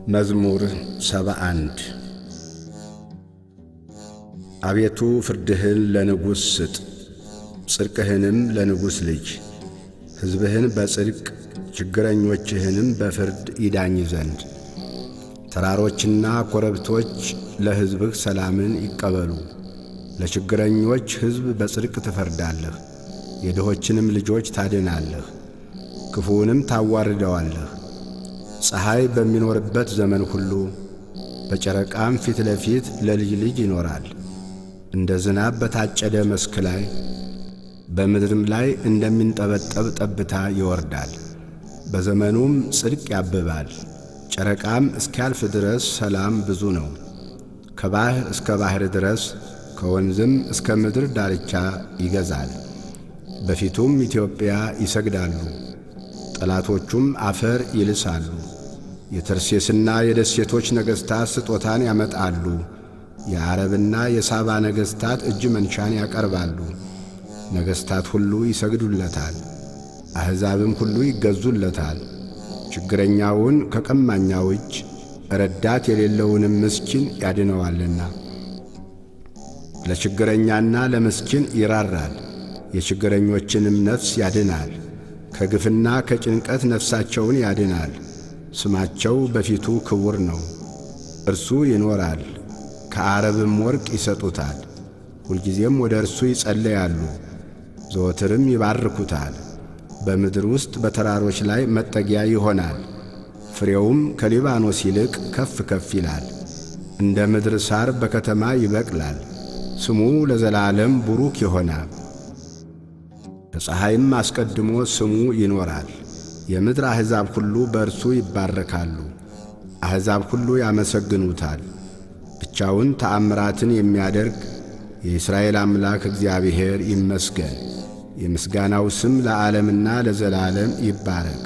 መዝሙር 71 አቤቱ ፍርድህን ለንጉሥ ስጥ፣ ጽድቅህንም ለንጉሥ ልጅ። ሕዝብህን በጽድቅ ችግረኞችህንም በፍርድ ይዳኝ ዘንድ። ተራሮችና ኮረብቶች ለሕዝብህ ሰላምን ይቀበሉ። ለችግረኞች ሕዝብ በጽድቅ ትፈርዳለህ፣ የድሆችንም ልጆች ታድናለህ፣ ክፉውንም ታዋርደዋለህ። ፀሐይ በሚኖርበት ዘመን ሁሉ በጨረቃም ፊት ለፊት ለልጅ ልጅ ይኖራል። እንደ ዝናብ በታጨደ መስክ ላይ በምድርም ላይ እንደሚንጠበጠብ ጠብታ ይወርዳል። በዘመኑም ጽድቅ ያብባል። ጨረቃም እስኪያልፍ ድረስ ሰላም ብዙ ነው። ከባሕር እስከ ባሕር ድረስ ከወንዝም እስከ ምድር ዳርቻ ይገዛል። በፊቱም ኢትዮጵያ ይሰግዳሉ፣ ጠላቶቹም አፈር ይልሳሉ። የተርሴስና የደሴቶች ነገሥታት ስጦታን ያመጣሉ። የዓረብና የሳባ ነገሥታት እጅ መንሻን ያቀርባሉ። ነገሥታት ሁሉ ይሰግዱለታል፣ አሕዛብም ሁሉ ይገዙለታል። ችግረኛውን ከቀማኛው እጅ፣ ረዳት የሌለውንም ምስኪን ያድነዋልና። ለችግረኛና ለምስኪን ይራራል፣ የችግረኞችንም ነፍስ ያድናል። ከግፍና ከጭንቀት ነፍሳቸውን ያድናል። ስማቸው በፊቱ ክቡር ነው። እርሱ ይኖራል፣ ከዓረብም ወርቅ ይሰጡታል። ሁልጊዜም ወደ እርሱ ይጸለያሉ፣ ዘወትርም ይባርኩታል። በምድር ውስጥ በተራሮች ላይ መጠጊያ ይሆናል። ፍሬውም ከሊባኖስ ይልቅ ከፍ ከፍ ይላል። እንደ ምድር ሣር በከተማ ይበቅላል። ስሙ ለዘላለም ቡሩክ ይሆናል። ከፀሐይም አስቀድሞ ስሙ ይኖራል። የምድር አሕዛብ ሁሉ በእርሱ ይባረካሉ። አሕዛብ ሁሉ ያመሰግኑታል። ብቻውን ተአምራትን የሚያደርግ የእስራኤል አምላክ እግዚአብሔር ይመስገን። የምስጋናው ስም ለዓለምና ለዘላለም ይባረክ።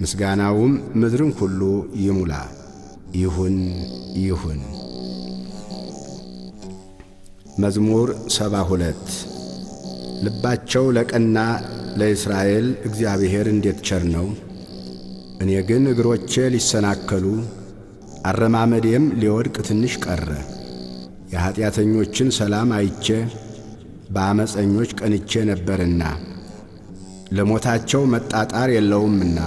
ምስጋናውም ምድርን ሁሉ ይሙላ። ይሁን ይሁን። መዝሙር 72 ልባቸው ለቀና ለእስራኤል እግዚአብሔር እንዴት ቸር ነው! እኔ ግን እግሮቼ ሊሰናከሉ አረማመዴም ሊወድቅ ትንሽ ቀረ። የኀጢአተኞችን ሰላም አይቼ በአመፀኞች ቀንቼ ነበርና፣ ለሞታቸው መጣጣር የለውምና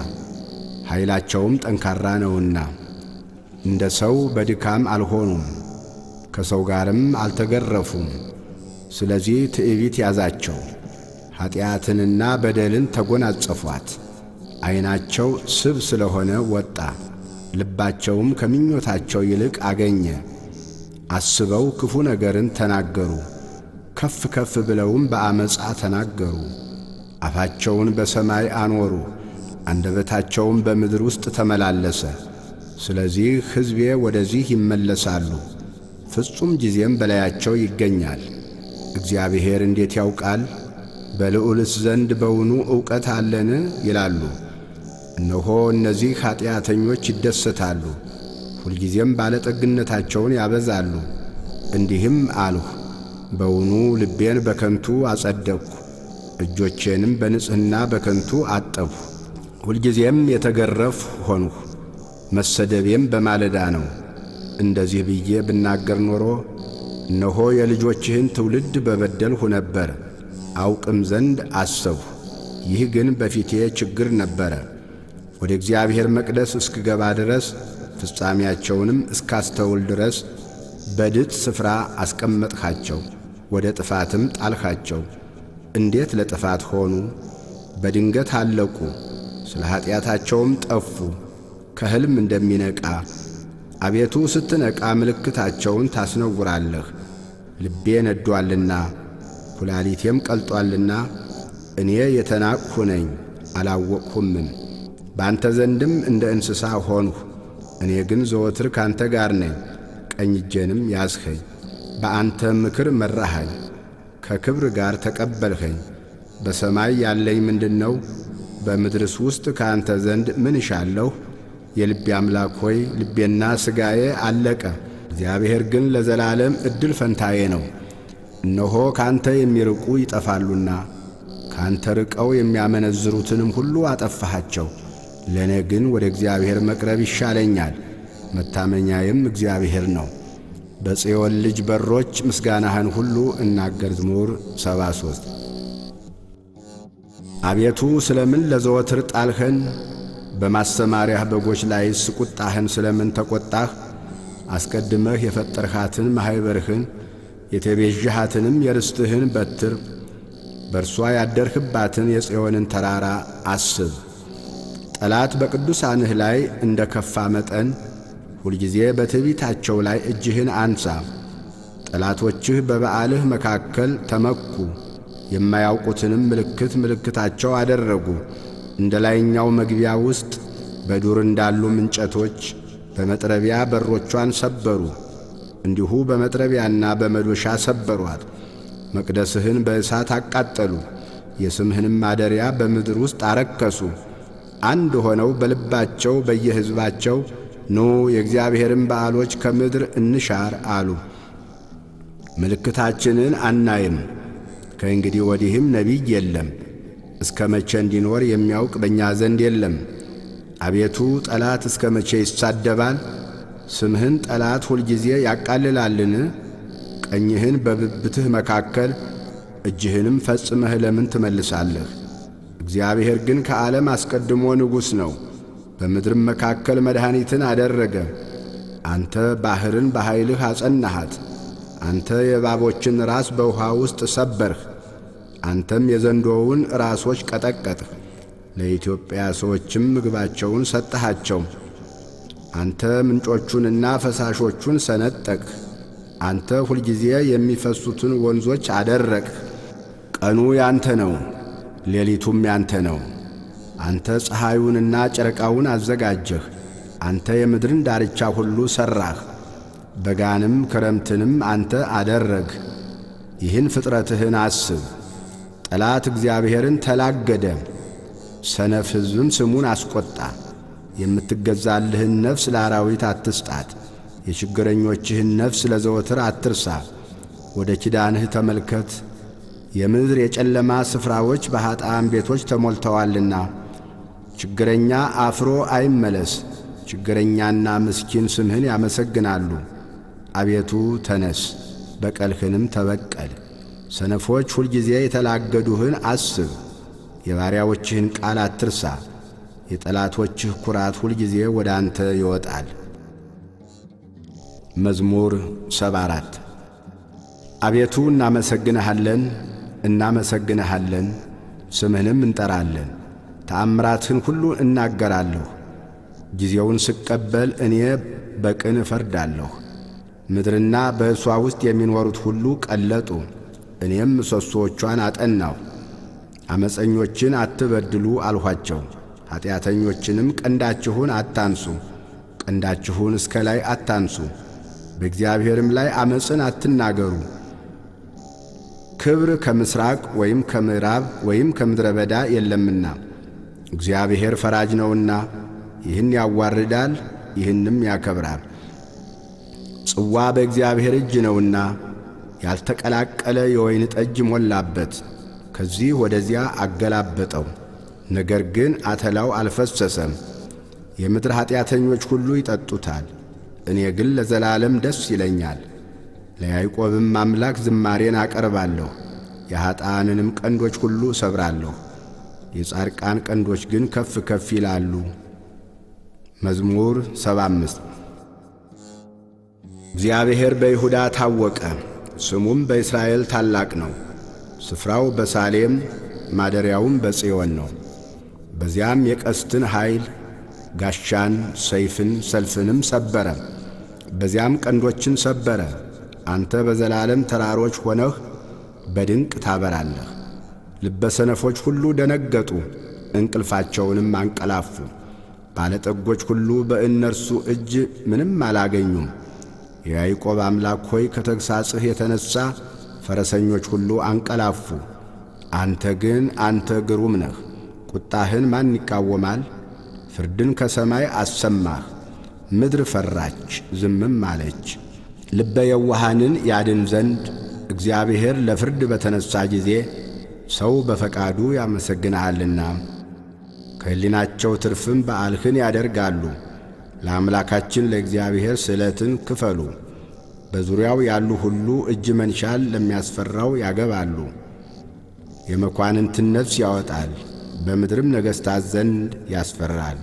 ኃይላቸውም ጠንካራ ነውና። እንደ ሰው በድካም አልሆኑም፣ ከሰው ጋርም አልተገረፉም። ስለዚህ ትዕቢት ያዛቸው፣ ኀጢአትንና በደልን ተጐናጸፏት። ዐይናቸው ስብ ስለሆነ ወጣ፣ ልባቸውም ከምኞታቸው ይልቅ አገኘ። አስበው ክፉ ነገርን ተናገሩ፣ ከፍ ከፍ ብለውም በአመፃ ተናገሩ። አፋቸውን በሰማይ አኖሩ፣ አንደበታቸውም በምድር ውስጥ ተመላለሰ። ስለዚህ ሕዝቤ ወደዚህ ይመለሳሉ፣ ፍጹም ጊዜም በላያቸው ይገኛል። እግዚአብሔር እንዴት ያውቃል? በልዑልስ ዘንድ በውኑ ዕውቀት አለን? ይላሉ። እነሆ እነዚህ ኀጢአተኞች ይደሰታሉ፣ ሁልጊዜም ባለጠግነታቸውን ያበዛሉ። እንዲህም አልሁ፣ በውኑ ልቤን በከንቱ አጸደቅሁ፣ እጆቼንም በንጽሕና በከንቱ አጠብሁ። ሁልጊዜም የተገረፍሁ ሆንሁ፣ መሰደቤም በማለዳ ነው። እንደዚህ ብዬ ብናገር ኖሮ እነሆ የልጆችህን ትውልድ በበደልሁ ነበር፣ አውቅም ዘንድ አሰብሁ። ይህ ግን በፊቴ ችግር ነበረ። ወደ እግዚአብሔር መቅደስ እስክገባ ድረስ ፍጻሜያቸውንም እስካስተውል ድረስ በድጥ ስፍራ አስቀመጥኻቸው፣ ወደ ጥፋትም ጣልኻቸው። እንዴት ለጥፋት ሆኑ! በድንገት አለቁ፣ ስለ ኀጢአታቸውም ጠፉ። ከሕልም እንደሚነቃ አቤቱ ስትነቃ ምልክታቸውን ታስነውራለህ። ልቤ ነዷልና ኩላሊቴም ቀልጦአልና እኔ የተናቅሁ ነኝ አላወቅሁምም። በአንተ ዘንድም እንደ እንስሳ ሆንሁ። እኔ ግን ዘወትር ካንተ ጋር ነኝ፣ ቀኝ እጄንም ያዝኸኝ። በአንተ ምክር መራኸኝ፣ ከክብር ጋር ተቀበልኸኝ። በሰማይ ያለኝ ምንድነው? በምድርስ ውስጥ ከአንተ ዘንድ ምን እሻለሁ? የልቤ አምላክ ሆይ ልቤና ሥጋዬ አለቀ። እግዚአብሔር ግን ለዘላለም ዕድል ፈንታዬ ነው። እነሆ ካንተ የሚርቁ ይጠፋሉና ካንተ ርቀው የሚያመነዝሩትንም ሁሉ አጠፋሃቸው። ለእኔ ግን ወደ እግዚአብሔር መቅረብ ይሻለኛል፣ መታመኛዬም እግዚአብሔር ነው። በጽዮን ልጅ በሮች ምስጋናህን ሁሉ እናገር። መዝሙር 73 አቤቱ ስለምን ለዘወትር ጣልኸን? በማሰማሪያህ በጎች ላይስ ቁጣህን ስለምን ተቈጣህ? አስቀድመህ የፈጠርሃትን ማኅበርህን የተቤዥሃትንም የርስትህን በትር በእርሷ ያደርህባትን የጽዮንን ተራራ አስብ። ጠላት በቅዱሳንህ ላይ እንደ ከፋ መጠን ሁልጊዜ በትዕቢታቸው ላይ እጅህን አንሣ። ጠላቶችህ በበዓልህ መካከል ተመኩ፣ የማያውቁትንም ምልክታቸው አደረጉ። እንደ ላይኛው መግቢያ ውስጥ በዱር እንዳሉ እንጨቶች በመጥረቢያ በሮቿን ሰበሩ። እንዲሁ በመጥረቢያና በመዶሻ ሰበሯት። መቅደስህን በእሳት አቃጠሉ፣ የስምህንም ማደሪያ በምድር ውስጥ አረከሱ። አንድ ሆነው በልባቸው በየሕዝባቸው ኑ የእግዚአብሔርን በዓሎች ከምድር እንሻር አሉ። ምልክታችንን አናይም፣ ከእንግዲህ ወዲህም ነቢይ የለም፣ እስከ መቼ እንዲኖር የሚያውቅ በእኛ ዘንድ የለም። አቤቱ ጠላት እስከ መቼ ይሳደባል? ስምህን ጠላት ሁልጊዜ ያቃልላልን? ቀኝህን በብብትህ መካከል እጅህንም ፈጽመህ ለምን ትመልሳለህ? እግዚአብሔር ግን ከዓለም አስቀድሞ ንጉሥ ነው፣ በምድርም መካከል መድኃኒትን አደረገ። አንተ ባሕርን በኃይልህ አጸናሃት። አንተ የእባቦችን ራስ በውኃ ውስጥ ሰበርህ። አንተም የዘንዶውን ራሶች ቀጠቀጥህ። ለኢትዮጵያ ሰዎችም ምግባቸውን ሰጠሃቸው። አንተ ምንጮቹንና ፈሳሾቹን ሰነጠቅህ። አንተ ሁልጊዜ የሚፈሱትን ወንዞች አደረቅህ። ቀኑ ያንተ ነው፣ ሌሊቱም ያንተ ነው። አንተ ፀሐዩንና ጨረቃውን አዘጋጀህ። አንተ የምድርን ዳርቻ ሁሉ ሠራህ። በጋንም ክረምትንም አንተ አደረግህ። ይህን ፍጥረትህን አስብ። ጠላት እግዚአብሔርን ተላገደ፣ ሰነፍ ሕዝብም ስሙን አስቈጣ። የምትገዛልህን ነፍስ ለአራዊት አትስጣት፣ የችግረኞችህን ነፍስ ለዘወትር አትርሳ። ወደ ኪዳንህ ተመልከት። የምድር የጨለማ ስፍራዎች በኀጥኣን ቤቶች ተሞልተዋልና። ችግረኛ አፍሮ አይመለስ። ችግረኛና ምስኪን ስምህን ያመሰግናሉ። አቤቱ ተነስ፣ በቀልህንም ተበቀል። ሰነፎች ሁልጊዜ የተላገዱህን አስብ። የባሪያዎችህን ቃል አትርሳ። የጠላቶችህ ኩራት ሁልጊዜ ወደ አንተ ይወጣል። መዝሙር 74 አቤቱ እናመሰግንሃለን፣ እናመሰግንሃለን፣ ስምህንም እንጠራለን። ተአምራትህን ሁሉ እናገራለሁ። ጊዜውን ስቀበል እኔ በቅን እፈርዳለሁ። ምድርና በእርሷ ውስጥ የሚኖሩት ሁሉ ቀለጡ። እኔም ምሰሶቿን አጠናሁ። ዓመፀኞችን አትበድሉ አልኋቸው። ኀጢአተኞችንም ቀንዳችሁን አታንሱ፣ ቀንዳችሁን እስከ ላይ አታንሱ። በእግዚአብሔርም ላይ ዓመፅን አትናገሩ። ክብር ከምሥራቅ ወይም ከምዕራብ ወይም ከምድረ በዳ የለምና። እግዚአብሔር ፈራጅ ነውና ይህን ያዋርዳል፣ ይህንም ያከብራል። ጽዋ በእግዚአብሔር እጅ ነውና ያልተቀላቀለ የወይን ጠጅ ሞላበት። ከዚህ ወደዚያ አገላበጠው፣ ነገር ግን አተላው አልፈሰሰም። የምድር ኀጢአተኞች ሁሉ ይጠጡታል፣ እኔ ግን ለዘላለም ደስ ይለኛል። ለያዕቆብም አምላክ ዝማሬን አቀርባለሁ። የኀጥኣንንም ቀንዶች ሁሉ እሰብራለሁ፣ የጻድቃን ቀንዶች ግን ከፍ ከፍ ይላሉ። መዝሙር 75 እግዚአብሔር በይሁዳ ታወቀ፣ ስሙም በእስራኤል ታላቅ ነው። ስፍራው በሳሌም ማደሪያውም በጽዮን ነው። በዚያም የቀስትን ኃይል ጋሻን፣ ሰይፍን፣ ሰልፍንም ሰበረ። በዚያም ቀንዶችን ሰበረ። አንተ በዘላለም ተራሮች ሆነህ በድንቅ ታበራለህ። ልበ ሰነፎች ሁሉ ደነገጡ፣ እንቅልፋቸውንም አንቀላፉ። ባለጠጎች ሁሉ በእነርሱ እጅ ምንም አላገኙም። የያዕቆብ አምላክ ሆይ ከተግሣጽህ የተነሣ ፈረሰኞች ሁሉ አንቀላፉ። አንተ ግን አንተ ግሩም ነህ። ቁጣህን ማን ይቃወማል? ፍርድን ከሰማይ አሰማህ። ምድር ፈራች፣ ዝምም አለች። ልበ የዋሃንን ያድን ዘንድ እግዚአብሔር ለፍርድ በተነሣ ጊዜ ሰው በፈቃዱ ያመሰግንሃልና። ከሕሊናቸው ትርፍም በዓልህን ያደርጋሉ። ለአምላካችን ለእግዚአብሔር ስዕለትን ክፈሉ። በዙሪያው ያሉ ሁሉ እጅ መንሻል ለሚያስፈራው ያገባሉ። የመኳንንትን ነፍስ ያወጣል፣ በምድርም ነገሥታት ዘንድ ያስፈራል።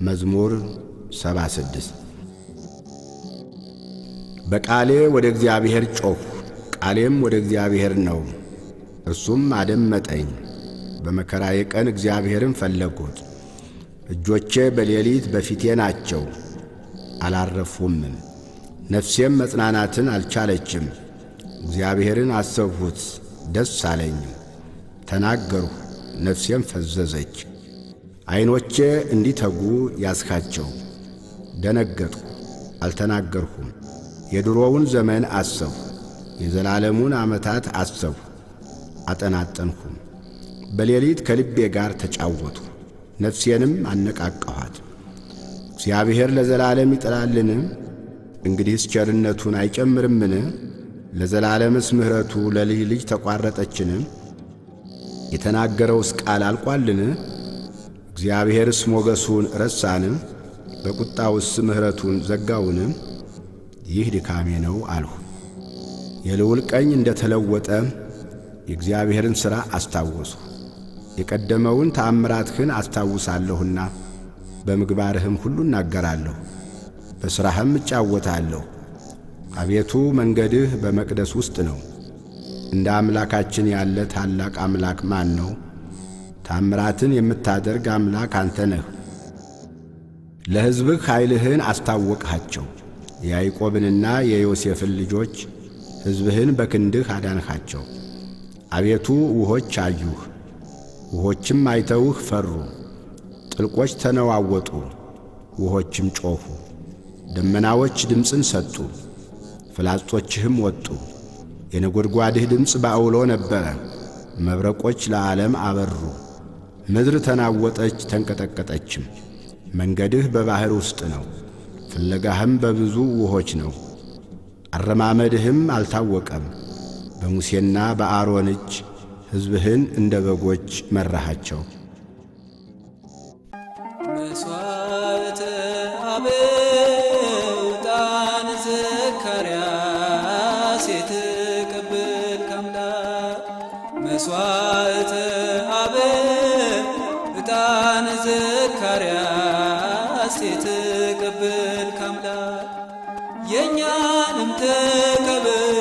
መዝሙር 76 በቃሌ ወደ እግዚአብሔር ጮኽሁ፣ ቃሌም ወደ እግዚአብሔር ነው፣ እርሱም አደመጠኝ። በመከራዬ ቀን እግዚአብሔርን ፈለግሁት። እጆቼ በሌሊት በፊቴ ናቸው፣ አላረፉምም። ነፍሴም መጽናናትን አልቻለችም። እግዚአብሔርን አሰብሁት፣ ደስ አለኝም። ተናገርሁ፣ ነፍሴም ፈዘዘች። ዐይኖቼ እንዲተጉ ያዝካቸው። ደነገጥሁ፣ አልተናገርሁም። የድሮውን ዘመን አሰብሁ፣ የዘላለሙን ዓመታት አሰብሁ፣ አጠናጠንሁም። በሌሊት ከልቤ ጋር ተጫወትሁ፣ ነፍሴንም አነቃቃኋት። እግዚአብሔር ለዘላለም ይጥላልን? እንግዲህስ ቸርነቱን አይጨምርምን? ለዘላለምስ ምሕረቱ ለልጅ ልጅ ተቋረጠችን? የተናገረውስ ቃል አልቋልን? እግዚአብሔርስ ሞገሱን ረሳን? በቁጣውስ ምሕረቱን ዘጋውን? ይህ ድካሜ ነው አልሁ። የልዑል ቀኝ እንደ ተለወጠ የእግዚአብሔርን ሥራ አስታወስሁ። የቀደመውን ተአምራትህን አስታውሳለሁና በምግባርህም ሁሉ እናገራለሁ፣ በሥራህም እጫወታለሁ። አቤቱ መንገድህ በመቅደስ ውስጥ ነው። እንደ አምላካችን ያለ ታላቅ አምላክ ማን ነው? ታምራትን የምታደርግ አምላክ አንተ ነህ። ለሕዝብህ ኃይልህን አስታወቅሃቸው። የያዕቆብንና የዮሴፍን ልጆች ሕዝብህን በክንድህ አዳንሃቸው። አቤቱ ውኆች አዩህ፣ ውኆችም አይተውህ ፈሩ። ጥልቆች ተነዋወጡ፣ ውኆችም ጮኹ። ደመናዎች ድምፅን ሰጡ፣ ፍላጾችህም ወጡ። የነጐድጓድህ ድምፅ በዐውሎ ነበረ፣ መብረቆች ለዓለም አበሩ። ምድር ተናወጠች ተንቀጠቀጠችም። መንገድህ በባሕር ውስጥ ነው፣ ፍለጋህም በብዙ ውኆች ነው። አረማመድህም አልታወቀም። በሙሴና በአሮን እጅ ሕዝብህን እንደ በጎች መራሃቸው። መሥዋዕተ አበው ዕጣን ዘካርያስ የተቀበልክ አምላክ መሥዋዕተ አበው ዕጣን ዘካርያስ የተቀበልክ አምላክ የእኛንም ተቀበል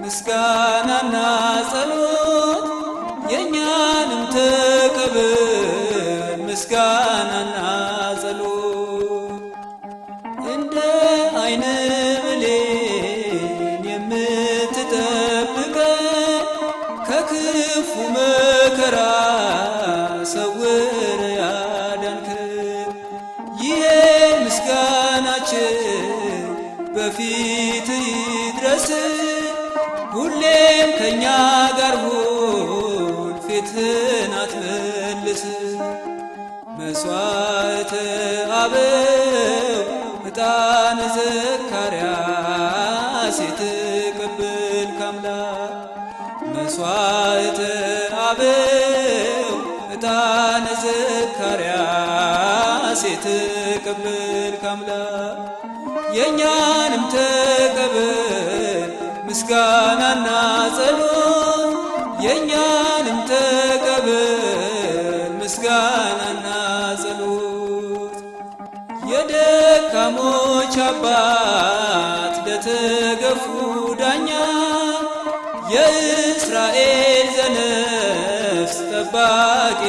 ምስጋናና ጸሎት የእኛንም ተቀበል ምስጋናና ጸሎት እንደ ዓይን ብሌን የምትጠብቀን ከክፉ መከራ ሰውረ ያዳንከን ይህን ምስጋናችን በፊት ይድረስ። ሁሌም ከእኛ ጋር ሁን፣ ፊትህን አትመልስ። መሥዋዕተ አበው ዕጣን ዘካርያስ የተቀበልክ አምላክ መሥዋዕተ አበው ዕጣን ዘካርያስ የተቀበልክ አምላክ የእኛንም ተቀበል ምስጋናና ጸሎት የእኛንም ተቀበል ምስጋናና ጸሎት የደካሞች አባት ለተገፉ ዳኛ የእስራኤል ዘነፍስ ጠባቂ